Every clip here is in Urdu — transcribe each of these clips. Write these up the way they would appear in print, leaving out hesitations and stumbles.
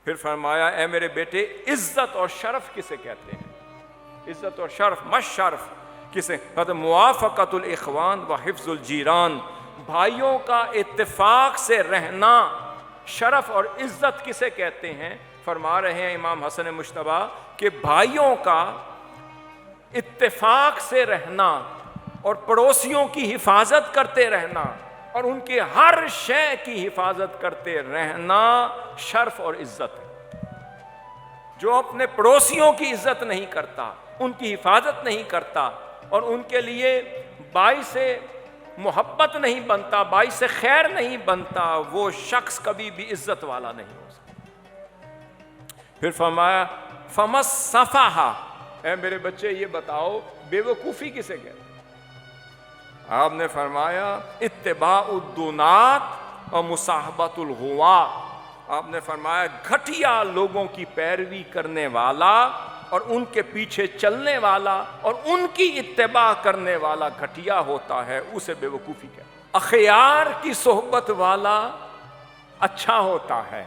پھر فرمایا اے میرے بیٹے عزت اور شرف کسے کہتے ہیں؟ عزت اور شرف، مش شرف کسے؟ موافقت الاخوان و حفظ الجیران، بھائیوں کا اتفاق سے رہنا شرف اور عزت کسے کہتے ہیں؟ فرما رہے ہیں امام حسن مجتبی کہ بھائیوں کا اتفاق سے رہنا اور پڑوسیوں کی حفاظت کرتے رہنا اور ان کے ہر شے کی حفاظت کرتے رہنا شرف اور عزت ہے۔ جو اپنے پڑوسیوں کی عزت نہیں کرتا، ان کی حفاظت نہیں کرتا اور ان کے لیے باعث محبت نہیں بنتا، باعث خیر نہیں بنتا، وہ شخص کبھی بھی عزت والا نہیں ہو سکتا۔ پھر فرمایا فمس صفحہ، اے میرے بچے یہ بتاؤ بے وقوفی کسے کہتے ہیں؟ آپ نے فرمایا اتباع الدونات اور مصاحبت الغواء۔ آپ نے فرمایا گھٹیا لوگوں کی پیروی کرنے والا اور ان کے پیچھے چلنے والا اور ان کی اتباع کرنے والا گھٹیا ہوتا ہے، اسے بے وقوفی کہتے ہیں۔ اخیار کی صحبت والا اچھا ہوتا ہے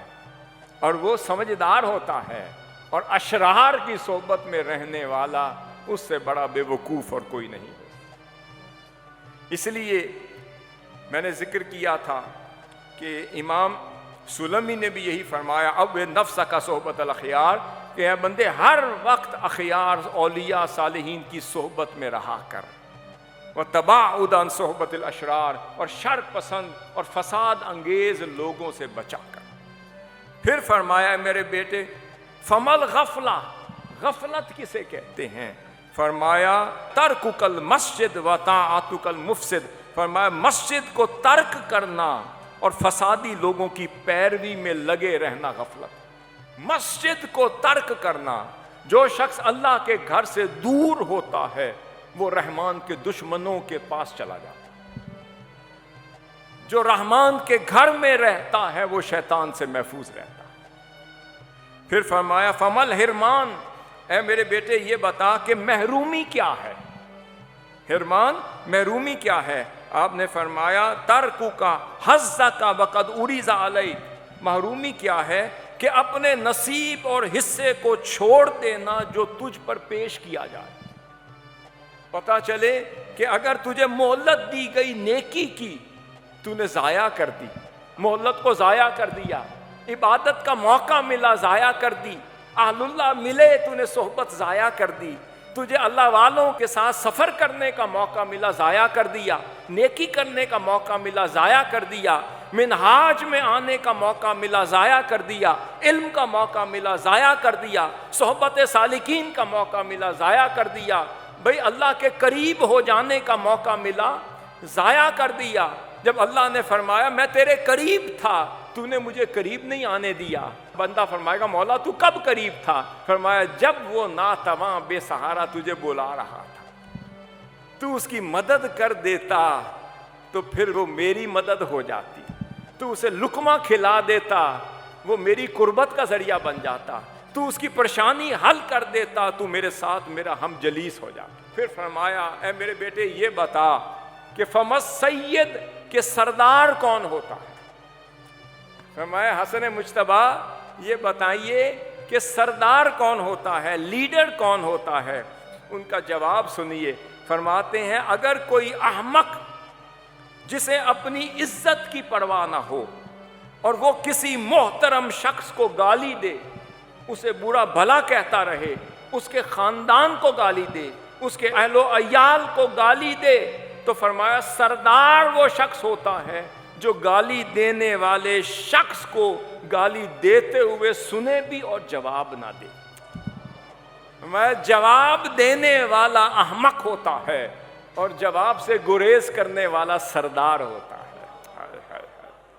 اور وہ سمجھدار ہوتا ہے، اور اشرار کی صحبت میں رہنے والا اس سے بڑا بے وقوف اور کوئی نہیں۔ اس لیے میں نے ذکر کیا تھا کہ امام سلمی نے بھی یہی فرمایا اب نفس کا صحبت الاخیار، کہ اے بندے ہر وقت اخیار اولیاء صالحین کی صحبت میں رہا کر، وتباعد عن صحبت الاشرار، اور شر پسند اور فساد انگیز لوگوں سے بچا کر۔ پھر فرمایا میرے بیٹے فمل غفلہ، غفلت کسے کہتے ہیں؟ فرمایا ترکک المسجد و طاعتک المفسد، فرمایا مسجد کو ترک کرنا اور فسادی لوگوں کی پیروی میں لگے رہنا غفلت۔ مسجد کو ترک کرنا، جو شخص اللہ کے گھر سے دور ہوتا ہے وہ رحمان کے دشمنوں کے پاس چلا جاتا ہے، جو رحمان کے گھر میں رہتا ہے وہ شیطان سے محفوظ رہتا ہے۔ پھر فرمایا فمل حرمان، اے میرے بیٹے یہ بتا کہ محرومی کیا ہے؟ حرمان محرومی کیا ہے؟ آپ نے فرمایا ترکو کا حظ کا وقد اریز علیہ، محرومی کیا ہے کہ اپنے نصیب اور حصے کو چھوڑ دینا جو تجھ پر پیش کیا جائے۔ پتہ چلے کہ اگر تجھے مہلت دی گئی نیکی کی تو نے ضائع کر دی، مہلت کو ضائع کر دیا، عبادت کا موقع ملا ضائع کر دی، اہل اللہ ملے تو نے صحبت ضائع کر دی، تجھے اللہ والوں کے ساتھ سفر کرنے کا موقع ملا ضائع کر دیا، نیکی کرنے کا موقع ملا ضائع کر دیا، منہاج میں آنے کا موقع ملا ضائع کر دیا، علم کا موقع ملا ضائع کر دیا، صحبت سالکین کا موقع ملا ضائع کر دیا، بھئی اللہ کے قریب ہو جانے کا موقع ملا ضائع کر دیا۔ جب اللہ نے فرمایا میں تیرے قریب تھا تو نے مجھے قریب نہیں آنے دیا، بندہ فرمائے گا مولا تو کب قریب تھا؟ فرمایا جب وہ ناتواں بے سہارا تجھے بلا رہا تھا، تو اس کی مدد کر دیتا تو پھر وہ میری مدد ہو جاتی، تو اسے لقمہ کھلا دیتا وہ میری قربت کا ذریعہ بن جاتا، تو اس کی پریشانی حل کر دیتا تو میرے ساتھ میرا ہم جلیس ہو جاتا۔ پھر فرمایا اے میرے بیٹے یہ بتا کہ فمس سید کہ سردار کون ہوتا ہے؟ فرمایا حسن مجتبی یہ بتائیے کہ سردار کون ہوتا ہے، لیڈر کون ہوتا ہے؟ ان کا جواب سنیے، فرماتے ہیں اگر کوئی احمق جسے اپنی عزت کی پرواہ نہ ہو اور وہ کسی محترم شخص کو گالی دے، اسے برا بھلا کہتا رہے، اس کے خاندان کو گالی دے، اس کے اہل و عیال کو گالی دے، تو فرمایا سردار وہ شخص ہوتا ہے جو گالی دینے والے شخص کو گالی دیتے ہوئے سنے بھی اور جواب نہ دے۔ فرمایا جواب دینے والا احمق ہوتا ہے اور جواب سے گریز کرنے والا سردار ہوتا ہے۔